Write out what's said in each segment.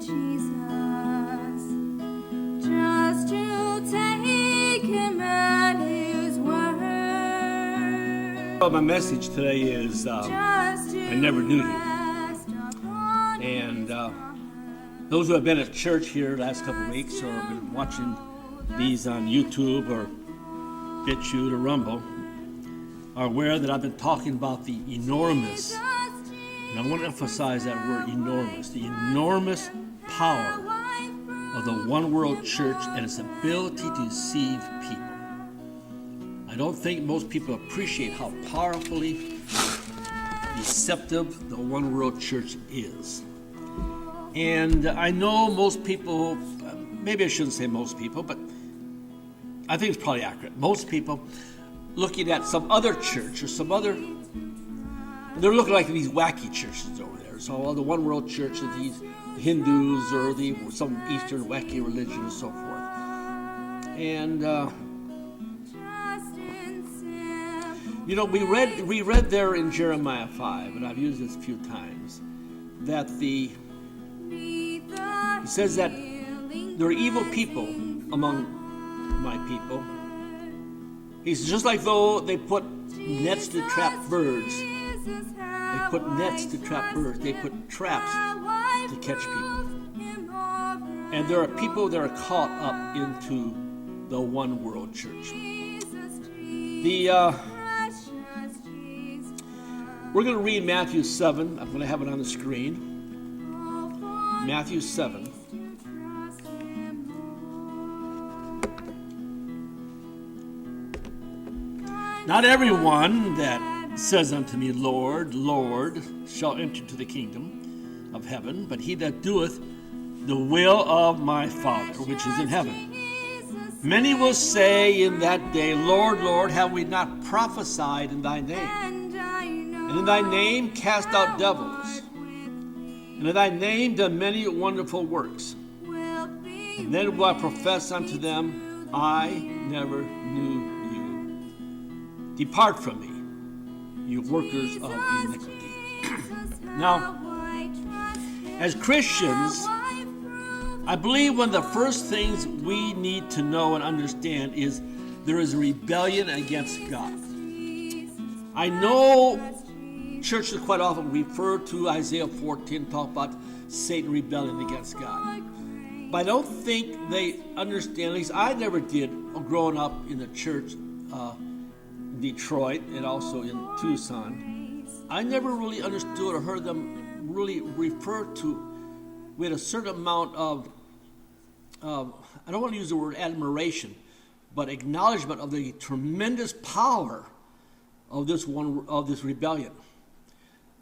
Jesus, just to take him at his word. Well, my message today is I never knew you. And those who have been at church here the last couple of weeks or have been watching these on YouTube or BitChute or Rumble are aware that I've been talking about the enormous, and I want to emphasize that word enormous, the enormous power of the One World Church and its ability to deceive people. I don't think most people appreciate how powerfully deceptive the One World Church is. And I know most people, maybe I shouldn't say most people, but I think it's probably accurate. Most people looking at some other church or some other, they're looking like these wacky churches over there. So the One World Church of these Hindus or some Eastern wacky religion and so forth. And we read there in Jeremiah 5, and I've used this a few times, that it says that there are evil people among my people. He says, just like though they put nets to trap birds, they put nets to trap birds, they put traps to catch people. And there are people that are caught up into the One World Church. We're going to read Matthew 7. I'm going to have it on the screen. Matthew 7. Not everyone that says unto me, Lord, Lord, shall enter into the kingdom of heaven, but he that doeth the will of my Father, which is in heaven. Many will say in that day, Lord, Lord, have we not prophesied in thy name? And in thy name cast out devils, and in thy name done many wonderful works. And then will I profess unto them, I never knew you. Depart from me, you workers of iniquity. Now, as Christians, I believe one of the first things we need to know and understand is there is a rebellion against God. I know churches quite often refer to Isaiah 14, talk about Satan rebelling against God. But I don't think they understand, at least I never did, growing up in the church in Detroit and also in Tucson. I never really understood or heard them really refer to with a certain amount of, I don't want to use the word admiration, but acknowledgement of the tremendous power of this rebellion.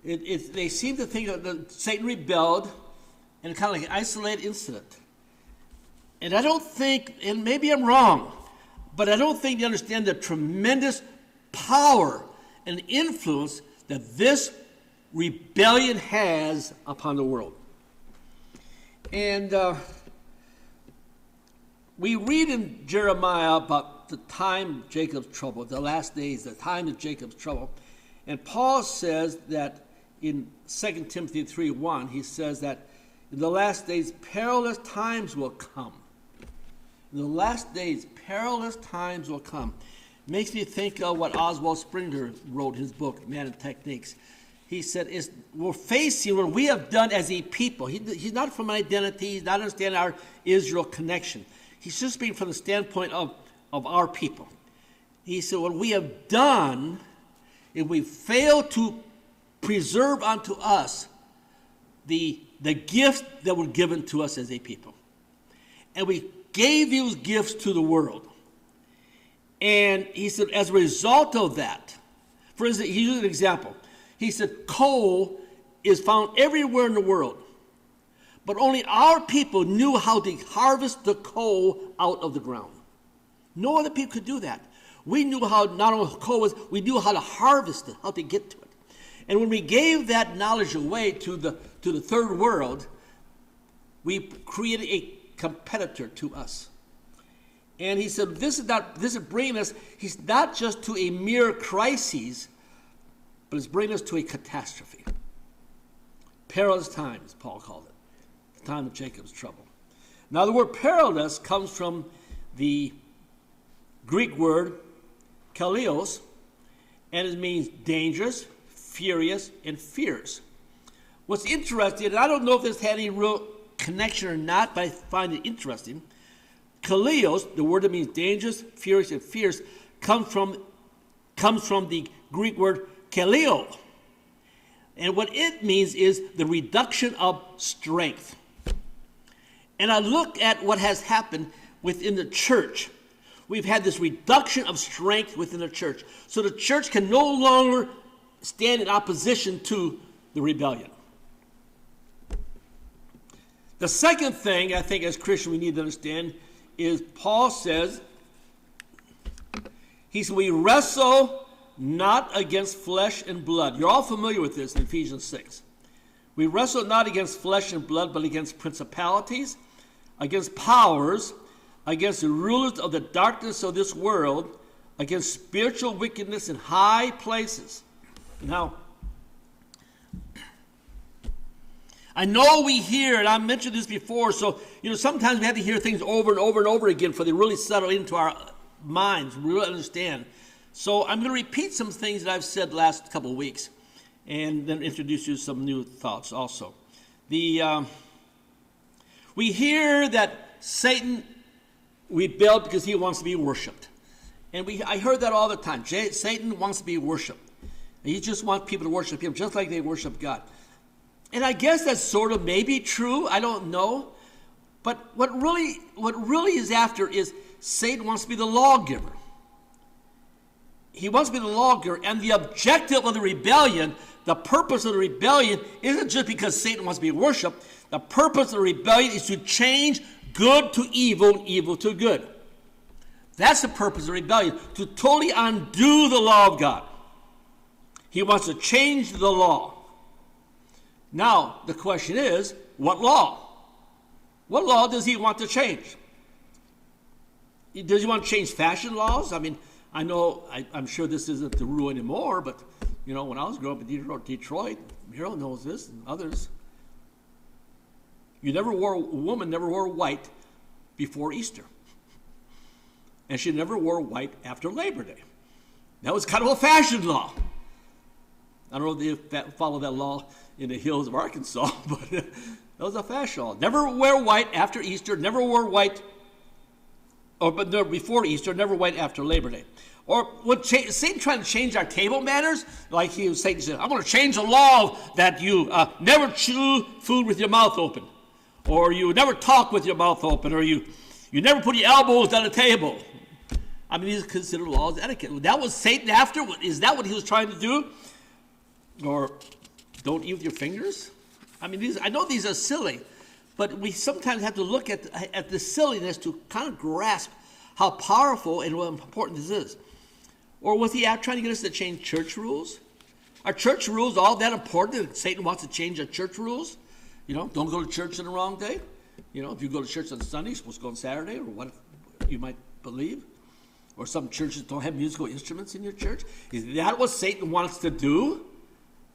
They seem to think that Satan rebelled and kind of like an isolated incident. And I don't think, and maybe I'm wrong, but I don't think they understand the tremendous power and influence that this rebellion has upon the world. And we read in Jeremiah about the time of Jacob's trouble, the last days, the time of Jacob's trouble. And Paul says that in 2 Timothy 3:1, he says that in the last days, perilous times will come. In the last days, perilous times will come. Makes me think of what Oswald Spengler wrote in his book, Man and Techniques. He said, we're facing what we have done as a people. He's not from identity. He's not understanding our Israel connection. He's just speaking from the standpoint of our people. He said, what we have done, if we fail to preserve unto us the gifts that were given to us as a people. And we gave those gifts to the world. And he said, as a result of that, for instance, he used an example. He said, coal is found everywhere in the world. But only our people knew how to harvest the coal out of the ground. No other people could do that. We knew how, not only coal was, we knew how to harvest it, how to get to it. And when we gave that knowledge away to the third world, we created a competitor to us. And he said, this is bringing us, he's not just to a mere crisis, but it's bringing us to a catastrophe. Perilous times, Paul called it. the time of Jacob's trouble. Now the word perilous comes from the Greek word kalios, and it means dangerous, furious, and fierce. What's interesting, and I don't know if this had any real connection or not, but I find it interesting. Kalios, the word that means dangerous, furious, and fierce, comes from the Greek word kaleo. And what it means is the reduction of strength. And I look at what has happened within the church. We've had this reduction of strength within the church. So the church can no longer stand in opposition to the rebellion. The second thing I think as Christians we need to understand is Paul says, he said, we wrestle not against flesh and blood. You're all familiar with this in Ephesians 6. We wrestle not against flesh and blood, but against principalities, against powers, against the rulers of the darkness of this world, against spiritual wickedness in high places. Now, I know we hear, and I mentioned this before, so, sometimes we have to hear things over and over and over again for they really settle into our minds, we really understand. So I'm going to repeat some things that I've said the last couple of weeks, and then introduce you to some new thoughts also. We hear that Satan rebelled because he wants to be worshipped. And I heard that all the time. Satan wants to be worshipped. He just wants people to worship him just like they worship God. And I guess that's sort of maybe true. I don't know. But what really is after is Satan wants to be the lawgiver. He wants to be the lawgiver. And the objective of the rebellion, the purpose of the rebellion, isn't just because Satan wants to be worshipped. The purpose of the rebellion is to change good to evil and evil to good. That's the purpose of rebellion, to totally undo the law of God. He wants to change the law. Now, the question is, what law? What law does he want to change? Does he want to change fashion laws? I mean, I'm sure this isn't the rule anymore, but, when I was growing up in Detroit, Miro knows this and others. A woman never wore white before Easter. And she never wore white after Labor Day. That was kind of a fashion law. I don't know if they follow that law in the hills of Arkansas, but that was a fashion law. Never wear white after Easter, never wore white, but before Easter, never white after Labor Day. Or would Satan trying to change our table manners? Like Satan said, I'm going to change the law that you never chew food with your mouth open. Or you never talk with your mouth open, or you never put your elbows on the table. I mean, these are considered laws of etiquette. That was Satan after? Is that what he was trying to do? Or don't eat with your fingers? I mean, I know these are silly, but we sometimes have to look at the silliness to kind of grasp how powerful and what important this is. Or was he trying to get us to change church rules? Are church rules all that important that Satan wants to change our church rules? Don't go to church on the wrong day. If you go to church on Sunday, you're supposed to go on Saturday, or what you might believe. Or some churches don't have musical instruments in your church. Is that what Satan wants to do?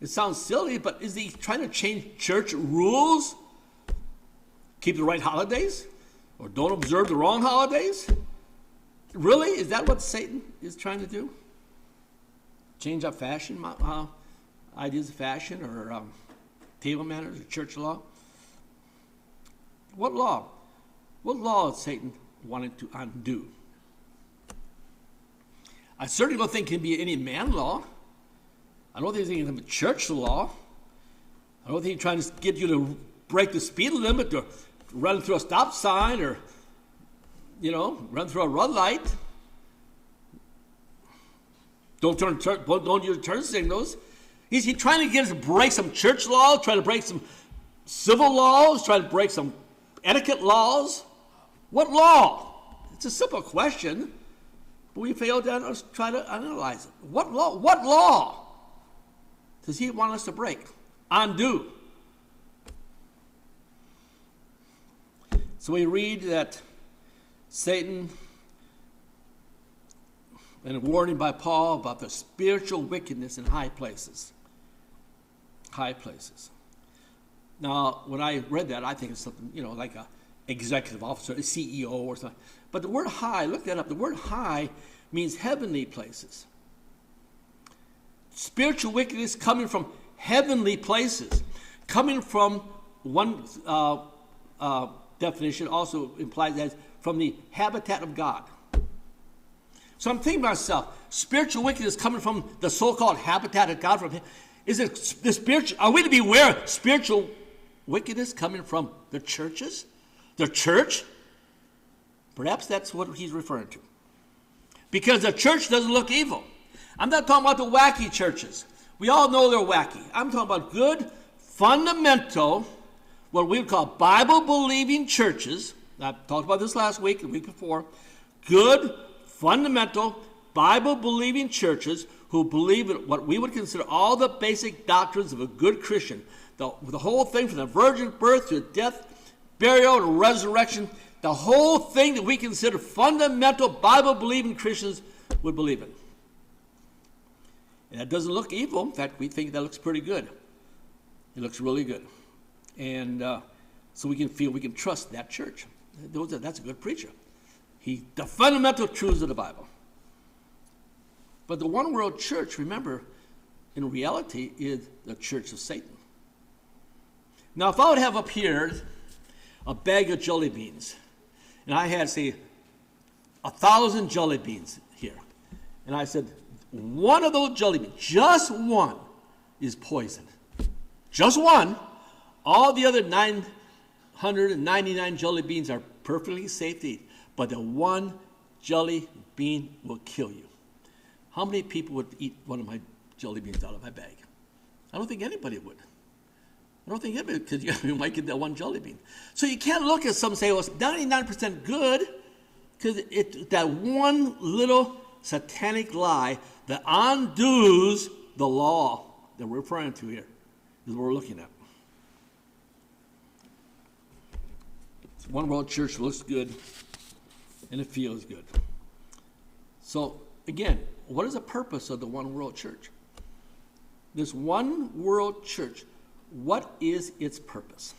It sounds silly, but is he trying to change church rules? Keep the right holidays? Or don't observe the wrong holidays? Really? Is that what Satan is trying to do? Change up fashion, ideas of fashion, or table manners, or church law? What law? What law is Satan wanting to undo? I certainly don't think it can be any man law. I don't think it's a church law. I don't think he's trying to get you to break the speed limit or run through a stop sign or, run through a red light. Don't use turn signals. Is he trying to get us to break some church laws, trying to break some civil laws, trying to break some etiquette laws? What law? It's a simple question, but we fail to try to analyze it. What law? What law does he want us to break? Undo. So we read that Satan, and a warning by Paul about the spiritual wickedness in high places. High places. Now, when I read that, I think it's something, like a executive officer, a CEO or something. But the word high, look that up. The word high means heavenly places. Spiritual wickedness coming from heavenly places. Coming from one definition also implies that it's from the habitat of God. So I'm thinking to myself, spiritual wickedness coming from the so-called habitat of God. Is it the spiritual? Are we to be aware of spiritual wickedness coming from the churches? The church? Perhaps that's what he's referring to. Because the church doesn't look evil. I'm not talking about the wacky churches. We all know they're wacky. I'm talking about good, fundamental, what we would call Bible-believing churches. I talked about this last week, the week before. Good, fundamental, Bible-believing churches who believe in what we would consider all the basic doctrines of a good Christian. The whole thing from the virgin birth to death, burial, and resurrection. The whole thing that we consider fundamental Bible-believing Christians would believe in. And that doesn't look evil. In fact, we think that looks pretty good. It looks really good. And so we can trust that church. That's a good preacher. The fundamental truths of the Bible. But the one world church, remember, in reality is the church of Satan. Now, if I would have up here a bag of jelly beans, and I had, say, 1,000 jelly beans here, and I said, one of those jelly beans, just one, is poison. Just one. All the other 999 jelly beans are perfectly safe to eat, but the one jelly bean will kill you. How many people would eat one of my jelly beans out of my bag? I don't think anybody would. I don't think anybody, because you might get that one jelly bean. So you can't look at some and say, well, it's 99% good, because that one little satanic lie that undoes the law that we're referring to here is what we're looking at. One world church looks good and it feels good. So again, what is the purpose of the one world church? This one world church, what is its purpose?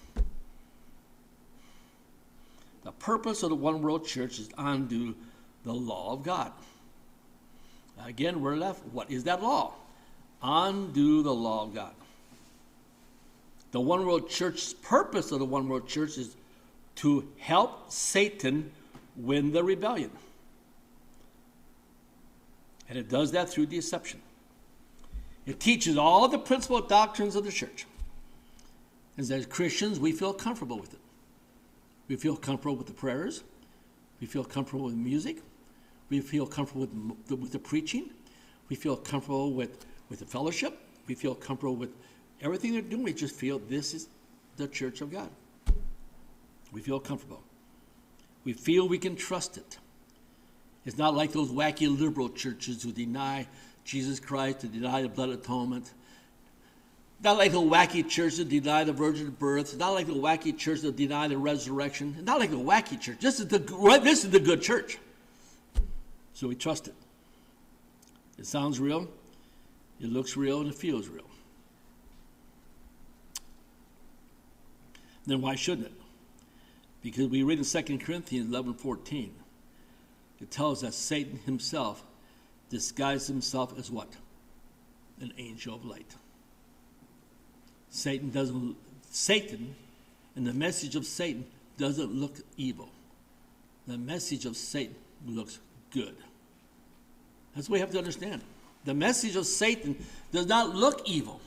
The purpose of the one world church is to undo the law of God. Again, we're left, what is that law? Undo the law of God. The one world church's purpose of the one world church is to help Satan win the rebellion. And it does that through deception. It teaches all the principal doctrines of the church. And as Christians, we feel comfortable with it. We feel comfortable with the prayers. We feel comfortable with music. We feel comfortable with the preaching. We feel comfortable with the fellowship. We feel comfortable with everything they're doing. We just feel this is the church of God. We feel comfortable. We feel we can trust it. It's not like those wacky liberal churches who deny Jesus Christ, who deny the blood atonement. Not like the wacky churches that deny the virgin birth. Not like the wacky churches that deny the resurrection. Not like the wacky church. This is the good church. So we trust it. It sounds real. It looks real, and it feels real. Then why shouldn't it? Because we read in 2 Corinthians 11:14, it tells us Satan himself disguised himself as what? An angel of light. Satan and the message of Satan doesn't look evil. The message of Satan looks good. That's what we have to understand. The message of Satan does not look evil.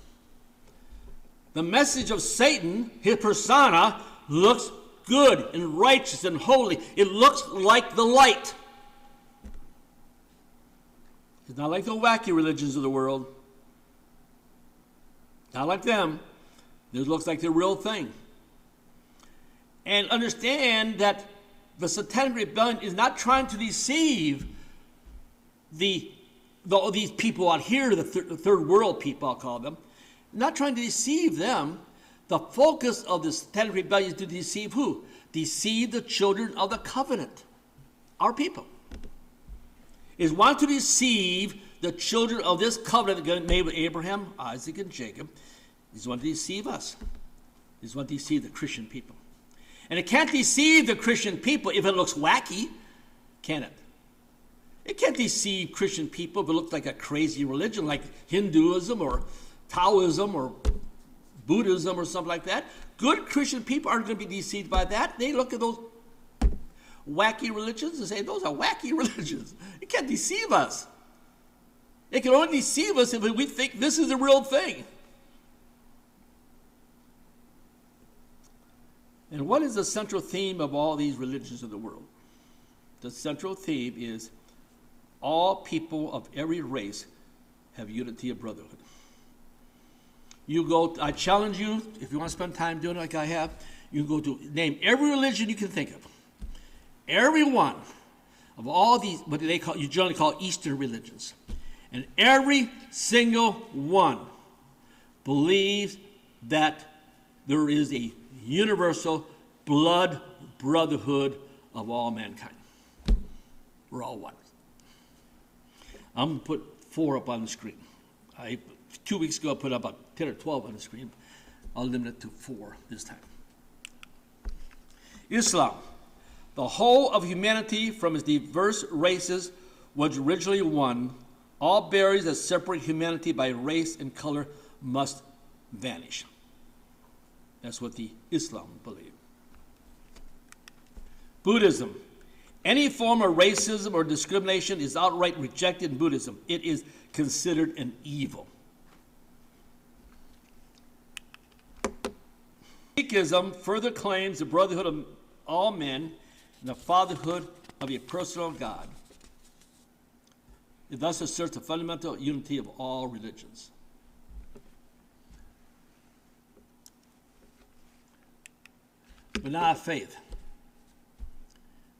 The message of Satan, his persona, looks good and righteous and holy. It looks like the light. It's not like the wacky religions of the world. Not like them. This looks like the real thing. And understand that the satanic rebellion is not trying to deceive these people out here, the third world people, I'll call them. Not trying to deceive them. The focus of the satanic rebellion is to deceive who? Deceive the children of the covenant. Our people. Is want to deceive the children of this covenant that God made with Abraham, Isaac, and Jacob. He's wanting to deceive us. is what deceives the Christian people. And it can't deceive the Christian people if it looks wacky, can it? It can't deceive Christian people if it looks like a crazy religion like Hinduism or Taoism or Buddhism or something like that. Good Christian people aren't going to be deceived by that. They look at those wacky religions and say, those are wacky religions. It can't deceive us. It can only deceive us if we think this is the real thing. And what is the central theme of all these religions of the world? The central theme is all people of every race have unity of brotherhood. You go, I challenge you, if you want to spend time doing it like I have, you go to name every religion you can think of. Every one of all these, what they call, you generally call Eastern religions. And every single one believes that there is a universal blood brotherhood of all mankind. We're all one. I'm going to put 4 up on the screen. 2 weeks ago I put up about 10 or 12 on the screen. I'll limit it to 4 this time. Islam. The whole of humanity from its diverse races was originally one. All barriers that separate humanity by race and color must vanish. That's what the Islam believe. Buddhism. Any form of racism or discrimination is outright rejected in Buddhism. It is considered an evil. Sikhism further claims the brotherhood of all men and the fatherhood of a personal God. It thus asserts the fundamental unity of all religions. But not faith.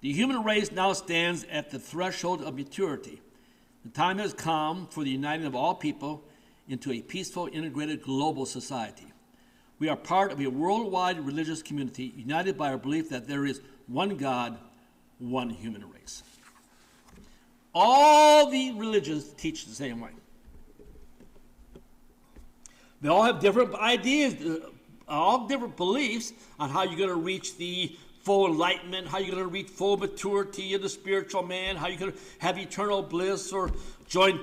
The human race now stands at the threshold of maturity. The time has come for the uniting of all people into a peaceful, integrated global society. We are part of a worldwide religious community united by our belief that there is one God, one human race. All the religions teach the same way. They all have different ideas, all different beliefs on how you're going to reach the full enlightenment, how you're going to reach full maturity in the spiritual man, how you're going to have eternal bliss or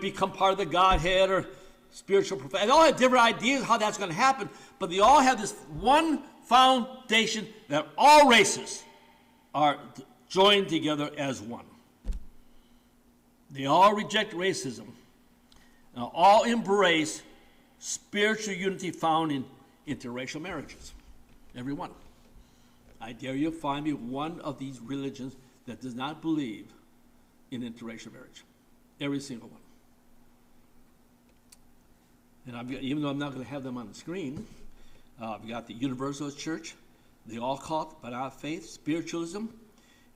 become part of the Godhead or spiritual perfection. They all have different ideas how that's going to happen, but they all have this one foundation that all races are joined together as one. They all reject racism and all embrace spiritual unity found in interracial marriages. Every one. I dare you find me one of these religions that does not believe in interracial marriage. Every single one. And even though I'm not going to have them on the screen, I've got the Universalist Church, the All-Cult, but our faith, spiritualism,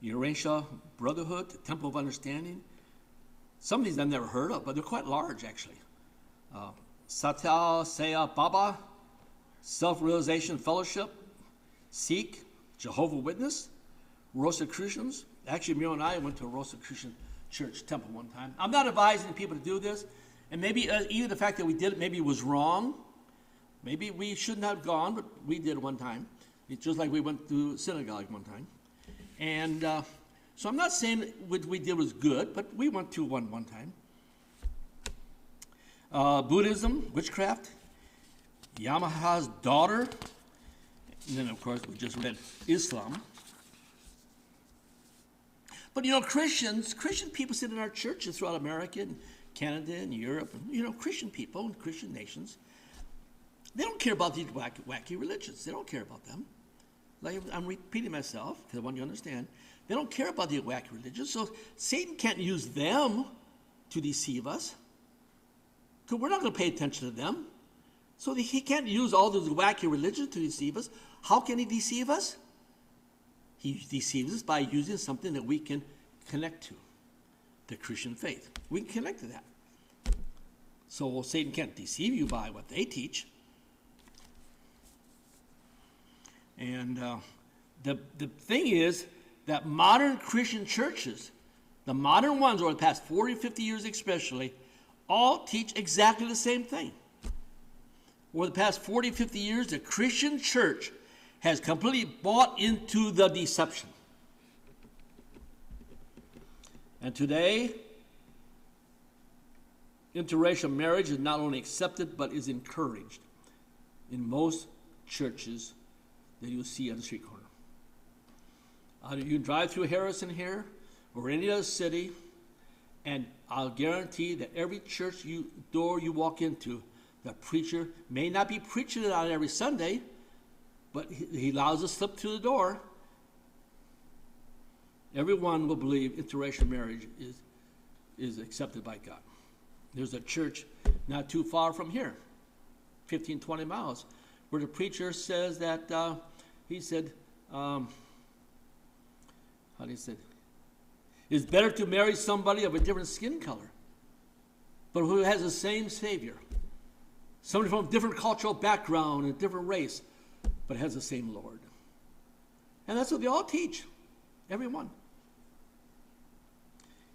Eurasian Brotherhood, the Temple of Understanding. Some of these I've never heard of, but they're quite large, actually. Satya Saya Baba, Self-Realization Fellowship, Sikh, Jehovah's Witness, Rosicrucians. Actually, Miro and I went to a Rosicrucian church temple one time. I'm not advising people to do this, and maybe even the fact that we did it maybe was wrong. Maybe we shouldn't have gone, but we did one time. It's just like we went to synagogue one time. And so I'm not saying what we did was good, but we went to one time. Buddhism, witchcraft, Yamaha's daughter, and then, of course, we just read Islam. But, Christian people sit in our churches throughout America and Canada and Europe, and, Christian people and Christian nations, they don't care about these wacky religions. They don't care about them. Like I'm repeating myself because I want you to understand. They don't care about the wacky religions, so Satan can't use them to deceive us because we're not going to pay attention to them. So he can't use all those wacky religions to deceive us. How can he deceive us? He deceives us by using something that we can connect to, the Christian faith. We can connect to that. So Satan can't deceive you by what they teach. And the thing is that modern Christian churches, the modern ones over the past 40, 50 years especially, all teach exactly the same thing. Over the past 40, 50 years, the Christian church has completely bought into the deception. And today, interracial marriage is not only accepted, but is encouraged in most churches that you'll see on the street corner. You can drive through Harrison here or any other city, and I'll guarantee that every church door you walk into, the preacher may not be preaching it on every Sunday, but he allows us to slip through the door. Everyone will believe interracial marriage is accepted by God. There's a church not too far from here, 15, 20 miles, where the preacher says that, he said, it's better to marry somebody of a different skin color, but who has the same Savior. Somebody from a different cultural background, a different race, but has the same Lord. And that's what they all teach, everyone.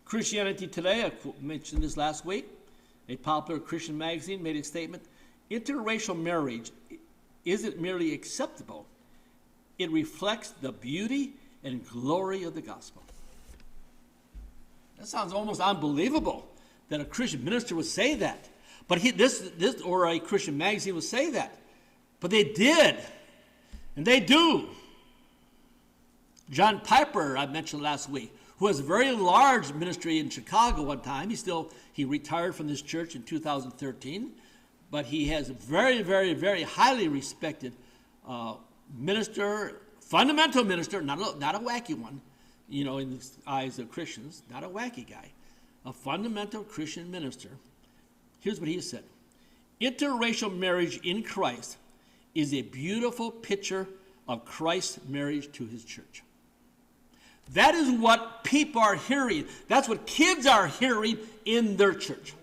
Christianity Today, I mentioned this last week, a popular Christian magazine made a statement, interracial marriage isn't merely acceptable, it reflects the beauty and glory of the gospel. That sounds almost unbelievable that a Christian minister would say that. But this or a Christian magazine would say that. But they did. And they do. John Piper, I mentioned last week, who has a very large ministry in Chicago one time. He retired from this church in 2013. But he has a very, very, very highly respected minister, fundamental minister, not a wacky one, in the eyes of Christians, not a wacky guy, a fundamental Christian minister. Here's what he said. Interracial marriage in Christ is a beautiful picture of Christ's marriage to his church. That is what people are hearing. That's what kids are hearing in their church.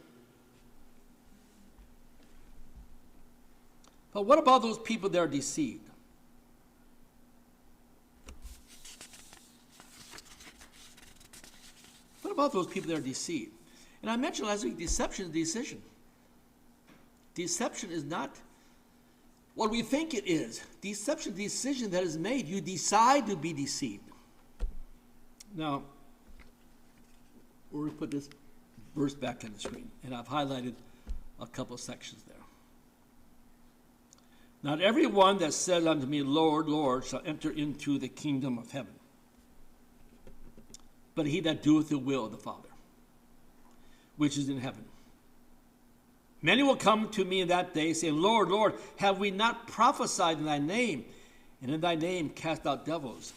But what about those people that are deceived? What about those people that are deceived? And I mentioned last week, deception is decision. Deception is not what we think it is. Deception is a decision that is made. You decide to be deceived. Now, we'll put this verse back on the screen, and I've highlighted a couple of sections there. Not everyone that says unto me, Lord, Lord, shall enter into the kingdom of heaven, but he that doeth the will of the Father, which is in heaven. Many will come to me in that day, saying, Lord, Lord, have we not prophesied in thy name, and in thy name cast out devils,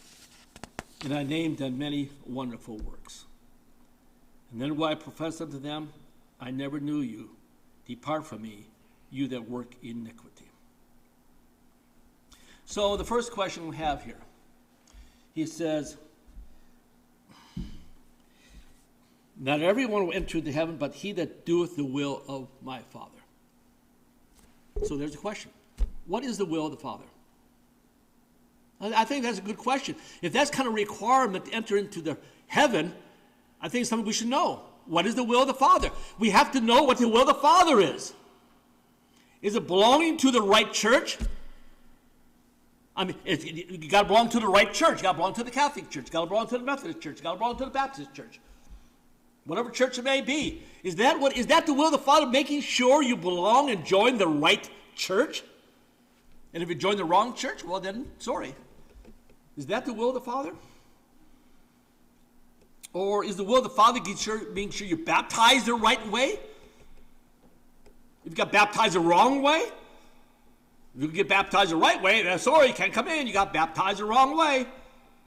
in thy name done many wonderful works? And then will I profess unto them, I never knew you. Depart from me, you that work iniquity. So the first question we have here, he says, not everyone will enter into heaven, but he that doeth the will of my Father. So there's a question. What is the will of the Father? I think that's a good question. If that's kind of requirement to enter into the heaven, I think it's something we should know. What is the will of the Father? We have to know what the will of the Father is. Is it belonging to the right church? I mean, you got to belong to the right church. You got to belong to the Catholic Church. You got to belong to the Methodist Church. You got to belong to the Baptist Church. Whatever church it may be. Is that the will of the Father, making sure you belong and join the right church? And if you join the wrong church, well then, sorry. Is that the will of the Father? Or is the will of the Father being sure you're baptized the right way? If you got baptized the wrong way, if you get baptized the right way, then sorry, you can't come in. You got baptized the wrong way.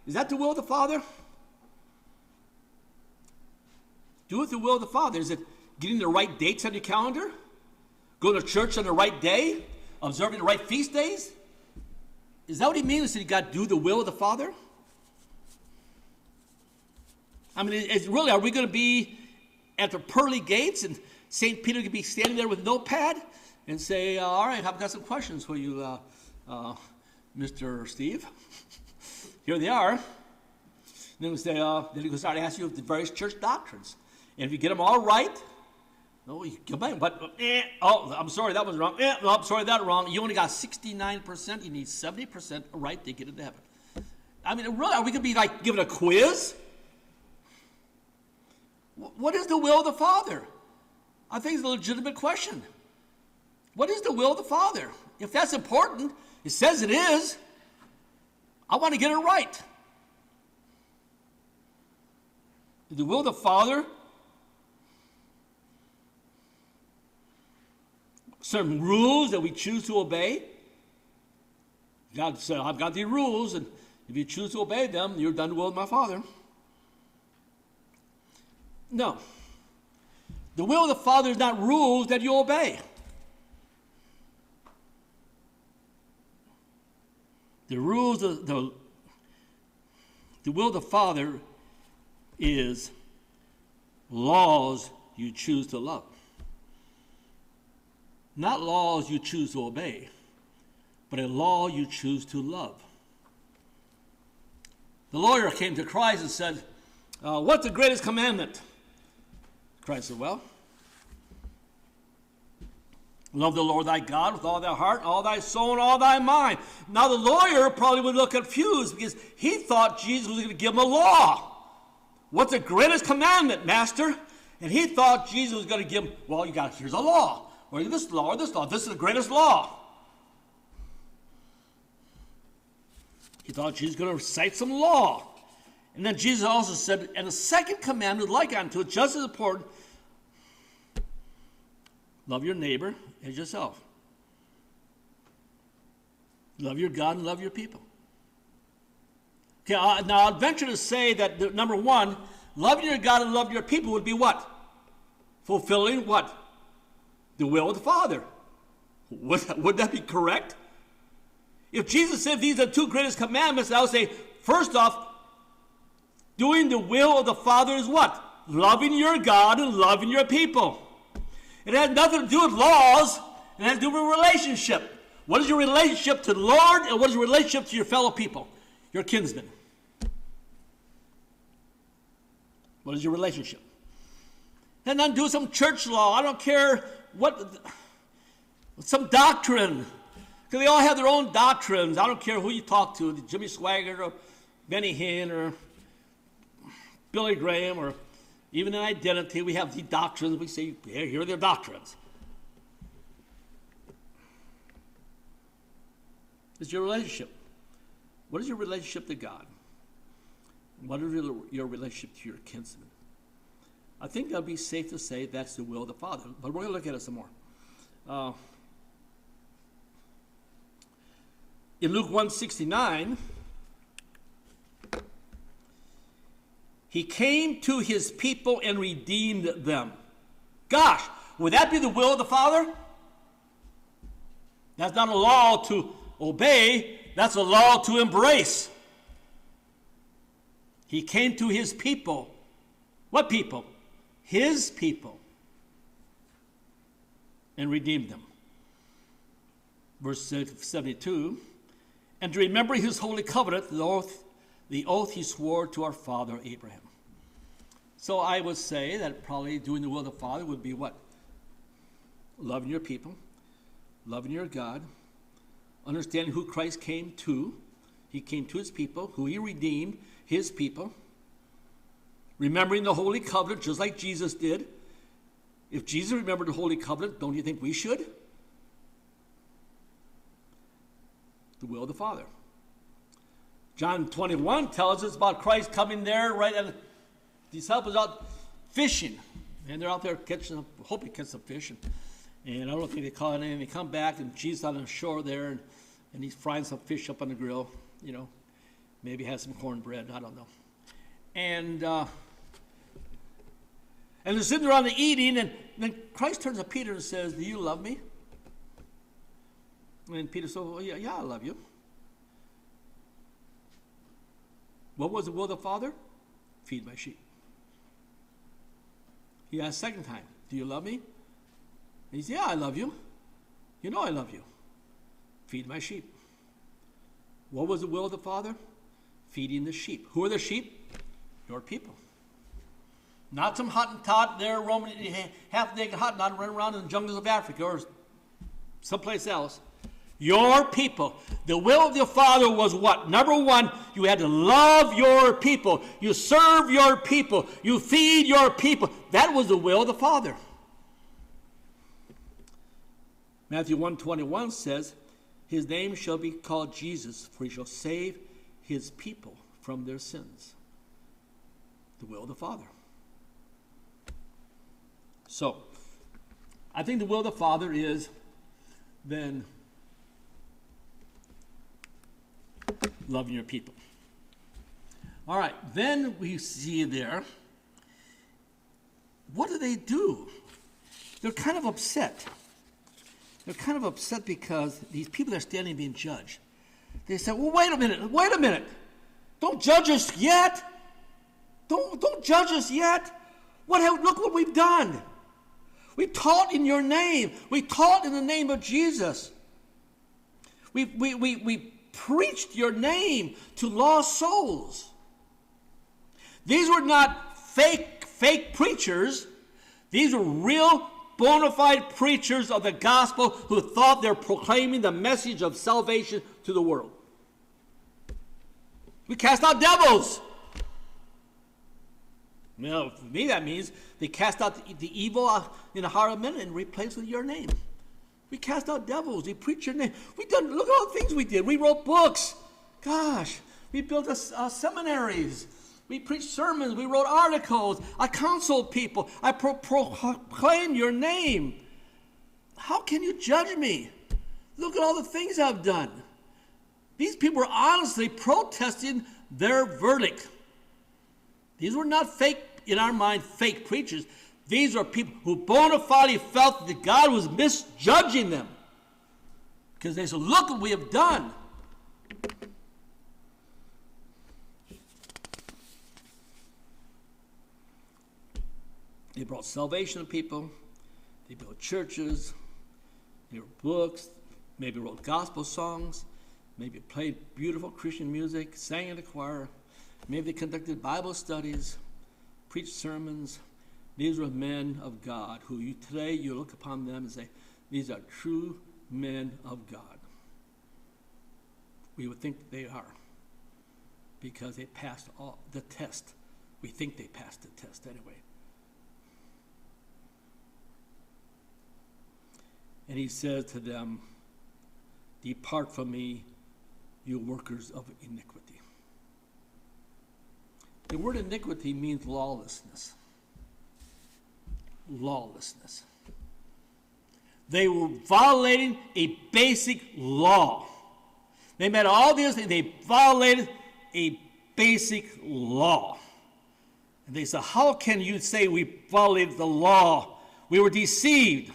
Is that the will of the Father? Do it the will of the Father. Is it getting the right dates on your calendar? Going to church on the right day? Observing the right feast days? Is that what he means? That you got to do the will of the Father? I mean, are we going to be at the pearly gates and St. Peter could be standing there with a notepad and say, all right, I've got some questions for you, Mr. Steve. Here they are. And then he'll start asking you the various church doctrines. And if you get them all right, No, you come back, but, oh, I'm sorry, that was wrong. No, I'm sorry, that wrong. You only got 69%. You need 70% right to get into heaven. I mean, really, are we going to be like giving a quiz? What is the will of the Father? I think it's a legitimate question. What is the will of the Father? If that's important, it says it is. I want to get it right. The will of the Father, certain rules that we choose to obey. God said, I've got these rules, and if you choose to obey them, you're done the will of my Father. No. The will of the Father is not rules that you obey. The rules of the will of the Father is laws you choose to love. Not laws you choose to obey, but a law you choose to love. The lawyer came to Christ and said, what's the greatest commandment? Christ said, well, love the Lord thy God with all thy heart, all thy soul, and all thy mind. Now the lawyer probably would look confused because he thought Jesus was going to give him a law. What's the greatest commandment, Master? And he thought Jesus was going to give him, well, here's a law. Or this law, or this law. This is the greatest law. He thought Jesus was going to recite some law. And then Jesus also said, and the second commandment, like unto it, just as important, love your neighbor as yourself. Love your God and love your people. Okay, now I'd venture to say that number one, loving your God and loving your people would be what? Fulfilling what? The will of the Father. Would that be correct? If Jesus said these are the two greatest commandments, I would say, first off, doing the will of the Father is what? Loving your God and loving your people. It has nothing to do with laws. It has to do with relationship. What is your relationship to the Lord, and what is your relationship to your fellow people, your kinsmen? What is your relationship? And then do some church law. I don't care what, some doctrine. Because they all have their own doctrines. I don't care who you talk to, Jimmy Swaggart or Benny Hinn or Billy Graham, or even in identity, we have the doctrines. We say, yeah, here are their doctrines. It's your relationship. What is your relationship to God? What is your relationship to your kinsmen? I think that would be safe to say that's the will of the Father. But we're going to look at it some more. In Luke 1:69, he came to his people and redeemed them. Gosh, would that be the will of the Father? That's not a law to obey. That's a law to embrace. He came to his people. What people? His people. And redeemed them. Verse 72. And to remember his holy covenant, the oath he swore to our father Abraham. So I would say that probably doing the will of the Father would be what? Loving your people, loving your God, understanding who Christ came to. He came to his people, who he redeemed, his people. Remembering the holy covenant, just like Jesus did. If Jesus remembered the holy covenant, don't you think we should? The will of the Father. John 21 tells us about Christ coming there, right, and the disciples out fishing. And they're out there catching, hoping to catch some fish. And I don't think they caught anything. They come back, and Jesus on the shore there, and he's frying some fish up on the grill. You know, maybe has some cornbread. I don't know. And they're sitting around and eating, and then Christ turns to Peter and says, do you love me? And Peter said, well, yeah, I love you. What was the will of the Father? Feed my sheep. He asked a second time, do you love me? And he said, yeah, I love you. You know I love you. Feed my sheep. What was the will of the Father? Feeding the sheep. Who are the sheep? Your people. Not some Hottentot there roaming, half-naked Hottentot running around in the jungles of Africa or someplace else. Your people. The will of your Father was what? Number one, you had to love your people. You serve your people. You feed your people. That was the will of the Father. Matthew 1:21 says, his name shall be called Jesus, for he shall save his people from their sins. The will of the Father. So, I think the will of the Father is then loving your people. All right, then we see there, what do? They're kind of upset. They're kind of upset because these people are standing being judged. They say, well, wait a minute. Don't judge us yet. Don't judge us yet. Look what we've done. We taught in your name. We taught in the name of Jesus. We preached your name to lost souls. These were not fake preachers. These were real, bona fide preachers of the gospel who thought they're proclaiming the message of salvation to the world. We cast out devils. Well, for me that means they cast out the evil in the heart of men and replace with your name. We cast out devils. We preach your name. Look at all the things we did. We wrote books. Gosh, we built seminaries. We preached sermons. We wrote articles. I counseled people. I proclaimed your name. How can you judge me? Look at all the things I've done. These people were honestly protesting their verdict. These were not in our mind, fake preachers. These are people who bona fide felt that God was misjudging them. Because they said, look what we have done. They brought salvation to people. They built churches. They wrote books. Maybe wrote gospel songs. Maybe played beautiful Christian music. Sang in the choir. Maybe they conducted Bible studies. Preached sermons. These were men of God who today you look upon them and say, these are true men of God. We would think they are because they passed the test. We think they passed the test anyway. And he said to them, depart from me, you workers of iniquity. The word iniquity means lawlessness. Lawlessness. They were violating a basic law. They made all these things. They violated a basic law. And they said, how can you say we violated the law? We were deceived.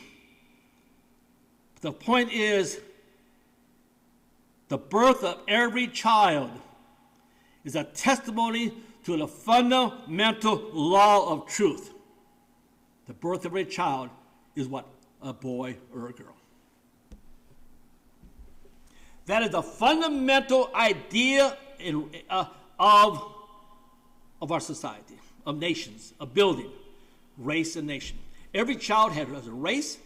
The point is, the birth of every child is a testimony to the fundamental law of truth. The birth of every child is what? A boy or a girl. That is the fundamental idea of our society, of nations, of building, race and nation. Every child has a race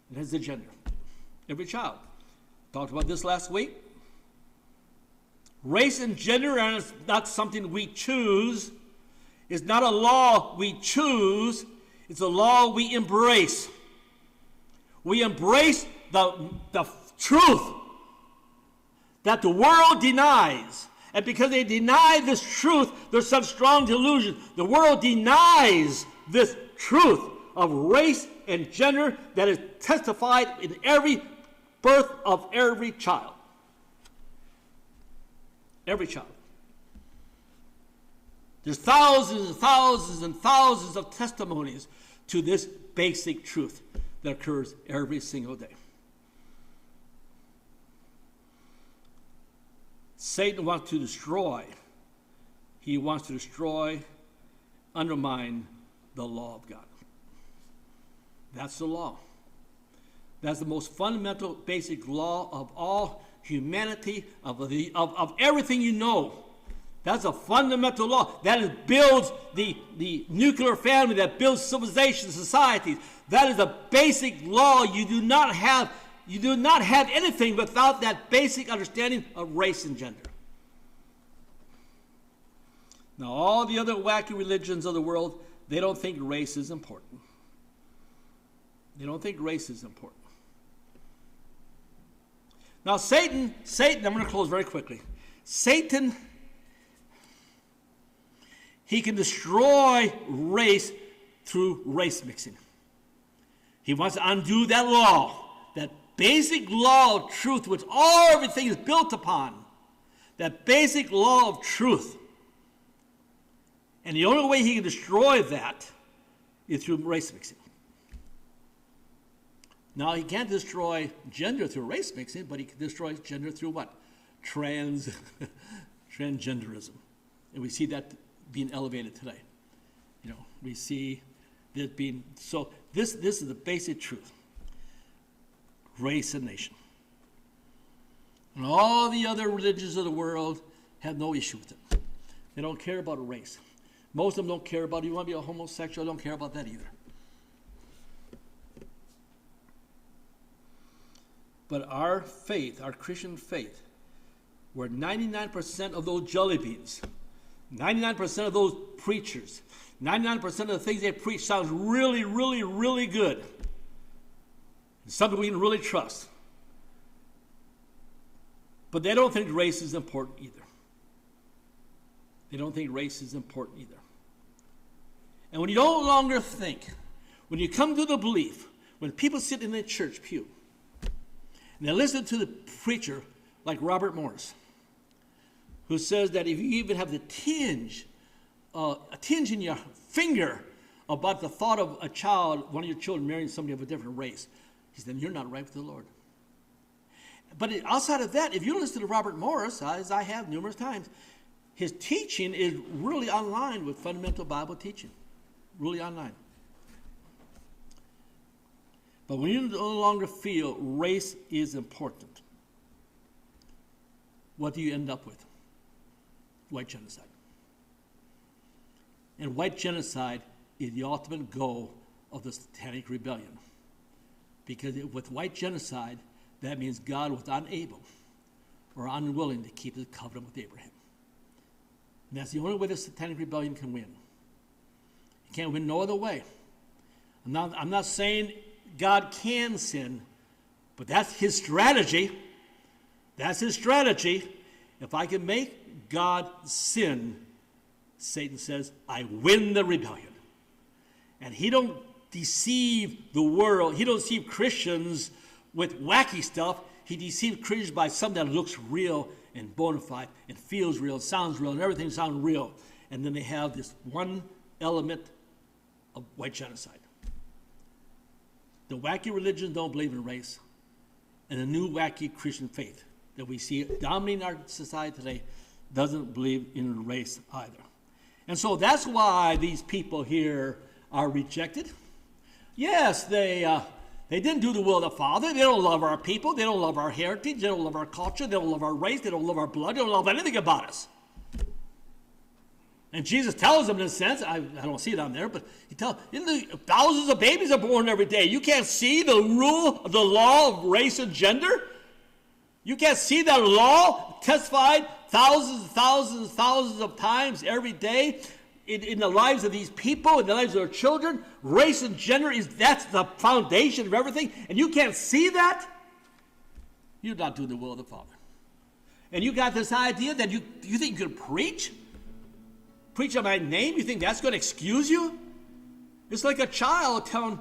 and has a gender. Every child. Talked about this last week. Race and gender are not something we choose. It's not a law we choose. It's a law we embrace. We embrace the truth that the world denies. And because they deny this truth, there's such strong delusion. The world denies this truth of race and gender that is testified in every birth of every child. Every child. There's thousands and thousands and thousands of testimonies to this basic truth that occurs every single day. Satan wants to destroy. He wants to destroy, undermine the law of God. That's the law. That's the most fundamental, basic law of all humanity, of everything you know. That's a fundamental law. That builds the nuclear family, that builds civilization, societies. That is a basic law. You do not have anything without that basic understanding of race and gender. Now, all the other wacky religions of the world, they don't think race is important. They don't think race is important. Now, Satan, I'm going to close very quickly. Satan, he can destroy race through race mixing. He wants to undo that law, that basic law of truth, which everything is built upon. That basic law of truth. And the only way he can destroy that is through race mixing. Now, he can't destroy gender through race mixing, but he can destroy gender through what? Transgenderism. And we see that being elevated today. We see that being, so this is the basic truth. Race and nation. And all the other religions of the world have no issue with it. They don't care about a race. Most of them don't care about, you want to be a homosexual, don't care about that either. But our faith, our Christian faith, where 99% of those jelly beans, 99% of those preachers, 99% of the things they preach sounds really, really, really good. It's something we can really trust. But they don't think race is important either. They don't think race is important either. And when you no longer think, when you come to the belief, when people sit in the church pew, and they listen to the preacher like Robert Morris, who says that if you even have the tinge in your finger about the thought of a child, one of your children marrying somebody of a different race, he said, then you're not right with the Lord. But outside of that, if you listen to Robert Morris, as I have numerous times, his teaching is really online with fundamental Bible teaching. Really online. But when you no longer feel race is important, what do you end up with? White genocide. And white genocide is the ultimate goal of the Satanic Rebellion. Because with white genocide, that means God was unable or unwilling to keep his covenant with Abraham. And that's the only way the Satanic Rebellion can win. You can't win no other way. I'm not saying God can sin, but that's his strategy. That's his strategy. If I can make God sin, Satan says, I win the rebellion. And he don't deceive the world. He don't deceive Christians with wacky stuff. He deceives Christians by something that looks real and bona fide and feels real, sounds real, and everything sounds real. And then they have this one element of white genocide. The wacky religions don't believe in race. And the new wacky Christian faith that we see dominating our society today doesn't believe in race either. And so that's why these people here are rejected. Yes, they didn't do the will of the Father. They don't love our people. They don't love our heritage. They don't love our culture. They don't love our race. They don't love our blood. They don't love anything about us. And Jesus tells them in a sense, I don't see it on there, but he tells them, thousands of babies are born every day. You can't see the rule of the law of race and gender? You can't see that law testified thousands of times every day in the lives of these people, in the lives of their children. Race and gender, that's the foundation of everything. And you can't see that? You're not doing the will of the Father. And you got this idea that you think you can preach in my name? You think that's going to excuse you? It's like a child telling,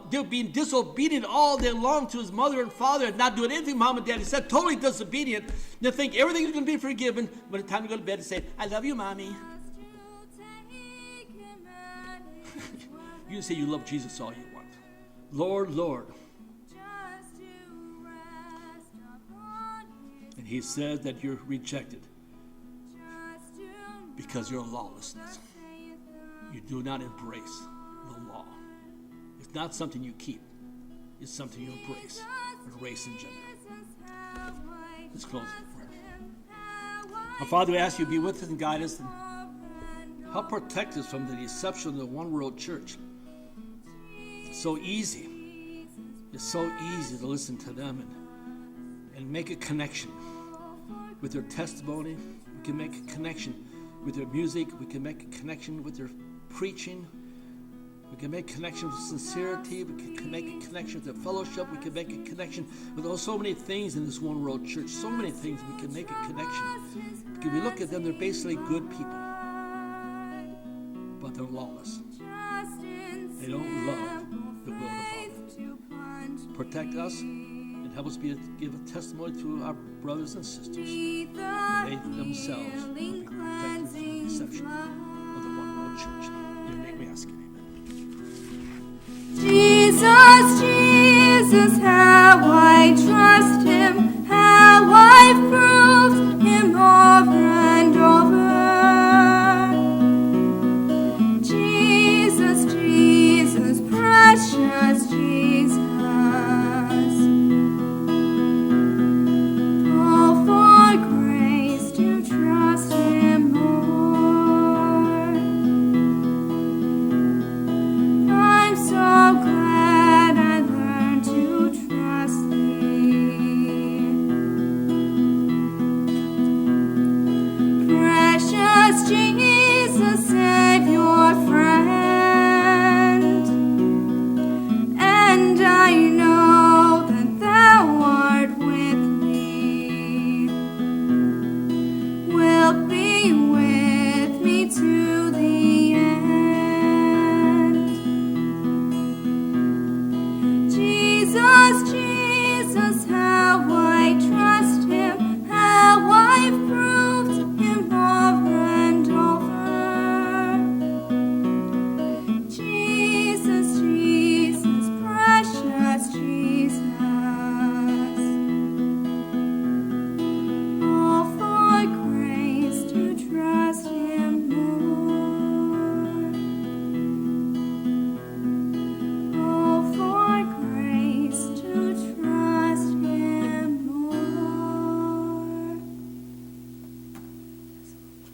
they're being disobedient all day long to his mother and father and not doing anything mom and daddy said, totally disobedient. They think everything's going to be forgiven when it's time to go to bed and say, I love you, Mommy. You can say you love Jesus all you want. Lord, Lord. And he says that you're rejected because you're lawlessness. You do not embrace the law. It's not something you keep. It's something you embrace. Race and gender. Let's close in prayer. Our Father, we ask you to be with us and guide us and help protect us from the deception of the one world church. It's so easy. It's so easy to listen to them and make a connection with their testimony. We can make a connection with their music. We can make a connection with their preaching. We can make a connection with sincerity. We can make a connection with their fellowship. We can make a connection with so many things in this one world church. So many things we can make a connection. Because we look at them, they're basically good people. But they're lawless. They don't love the will of the Father. Protect us and help us give a testimony to our brothers and sisters. That they themselves will be protected from the deception of the one world church. In your name we ask it. Amen. Jesus, Jesus,